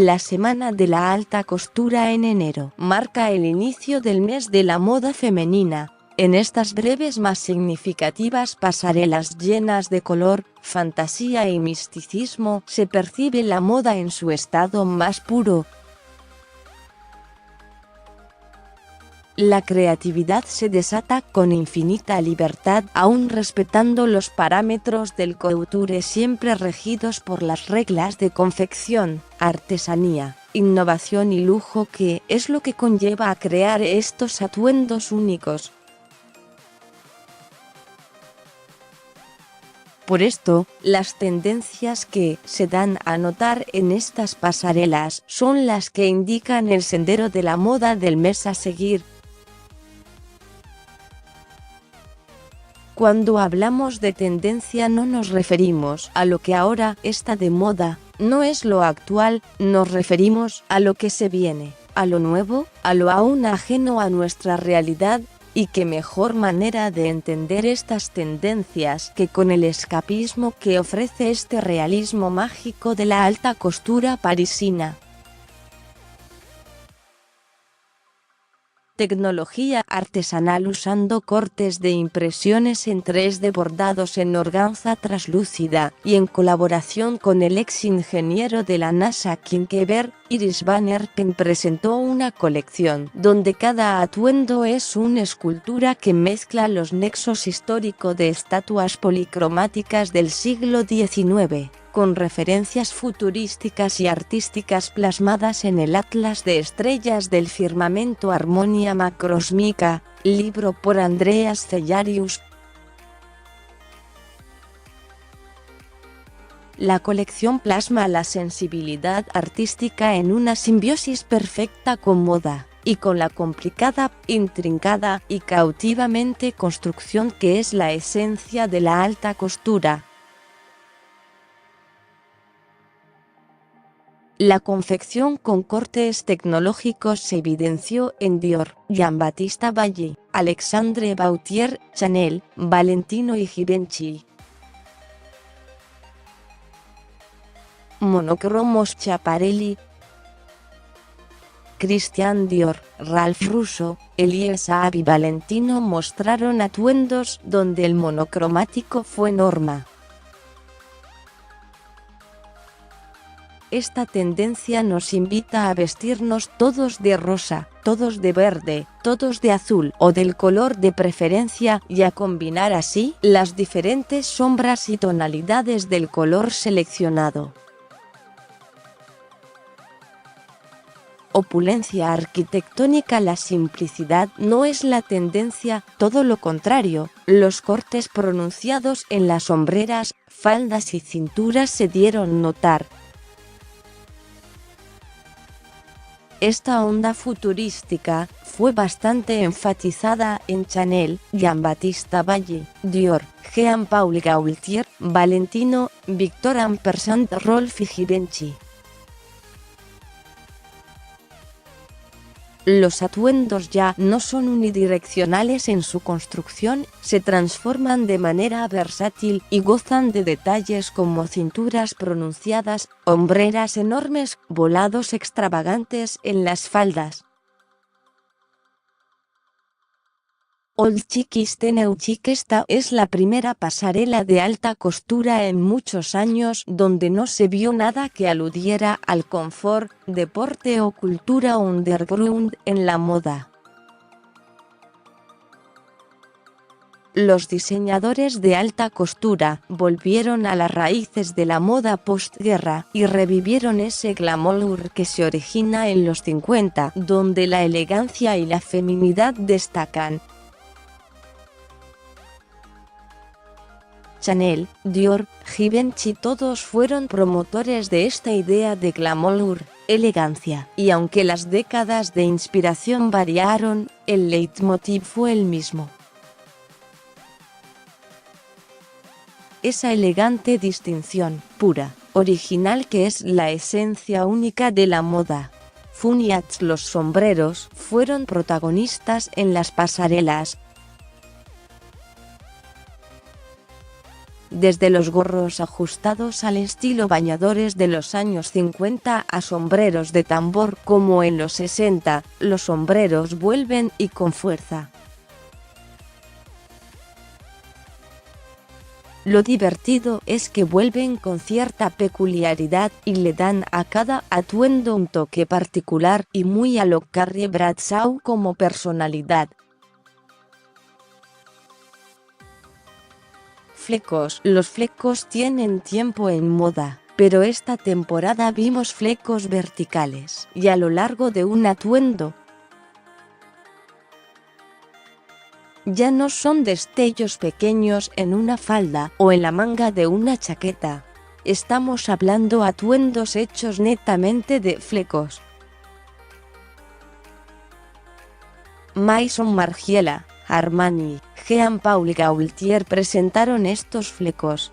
La Semana de la Alta Costura en enero marca el inicio del mes de la moda femenina. En estas breves más significativas pasarelas llenas de color, fantasía y misticismo se percibe la moda en su estado más puro. La creatividad se desata con infinita libertad, aún respetando los parámetros del couture siempre regidos por las reglas de confección, artesanía, innovación y lujo, que es lo que conlleva a crear estos atuendos únicos. Por esto, las tendencias que se dan a notar en estas pasarelas son las que indican el sendero de la moda del mes a seguir. Cuando hablamos de tendencia no nos referimos a lo que ahora está de moda, no es lo actual, nos referimos a lo que se viene, a lo nuevo, a lo aún ajeno a nuestra realidad. Y qué mejor manera de entender estas tendencias que con el escapismo que ofrece este realismo mágico de la alta costura parisina. Tecnología artesanal usando cortes de impresiones en 3D bordados en organza traslúcida y en colaboración con el ex ingeniero de la NASA Kinkever, Iris Van Herpen presentó una colección donde cada atuendo es una escultura que mezcla los nexos históricos de estatuas policromáticas del siglo XIX, con referencias futurísticas y artísticas plasmadas en el Atlas de Estrellas del Firmamento Harmonia Macrosmica, libro por Andreas Cellarius. La colección plasma la sensibilidad artística en una simbiosis perfecta con moda, y con la complicada, intrincada y cautivamente construcción que es la esencia de la alta costura. La confección con cortes tecnológicos se evidenció en Dior, Giambattista Valli, Alexandre Vauthier, Chanel, Valentino y Givenchy. Monocromos Schiaparelli, Christian Dior, Ralph Russo, Elie Saab y Valentino mostraron atuendos donde el monocromático fue norma. Esta tendencia nos invita a vestirnos todos de rosa, todos de verde, todos de azul o del color de preferencia y a combinar así las diferentes sombras y tonalidades del color seleccionado. Opulencia arquitectónica. La simplicidad no es la tendencia, todo lo contrario, los cortes pronunciados en las hombreras, faldas y cinturas se dieron notar. Esta onda futurística fue bastante enfatizada en Chanel, Giambattista Valli, Dior, Jean-Paul Gaultier, Valentino, Victor Ampersand, Rolf y Givenchy. Los atuendos ya no son unidireccionales en su construcción, se transforman de manera versátil y gozan de detalles como cinturas pronunciadas, hombreras enormes, volados extravagantes en las faldas. Old Chic is the New Chic. Esta es la primera pasarela de alta costura en muchos años donde no se vio nada que aludiera al confort, deporte o cultura underground en la moda. Los diseñadores de alta costura volvieron a las raíces de la moda postguerra y revivieron ese glamour que se origina en los 50, donde la elegancia y la feminidad destacan. Chanel, Dior, Givenchy todos fueron promotores de esta idea de glamour, elegancia, y aunque las décadas de inspiración variaron, el leitmotiv fue el mismo. Esa elegante distinción, pura, original que es la esencia única de la moda. Funiats, los sombreros, fueron protagonistas en las pasarelas. desde los gorros ajustados al estilo bañadores de los años 50 a sombreros de tambor como en los 60, los sombreros vuelven y con fuerza. Lo divertido es que vuelven con cierta peculiaridad y le dan a cada atuendo un toque particular y muy a lo Carrie Bradshaw como personalidad. Flecos. Los flecos tienen tiempo en moda, pero esta temporada vimos flecos verticales y a lo largo de un atuendo. Ya no son destellos pequeños en una falda o en la manga de una chaqueta. Estamos hablando atuendos hechos netamente de flecos. Maison Margiela, Armani, Jean Paul Gaultier presentaron estos flecos,